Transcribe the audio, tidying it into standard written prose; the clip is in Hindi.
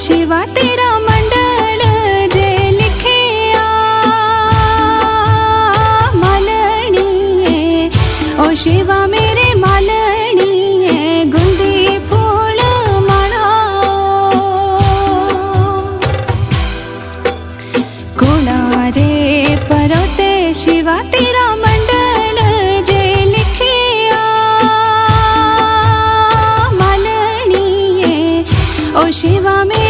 शिवा तेरा मंडल जे लिखे मालनी ओ शिवा मेरे मालनी गुंदी फूल माला कोणा रे परोते शिवा तेरा मंडल जे लिखे मालनी ओ शिवा में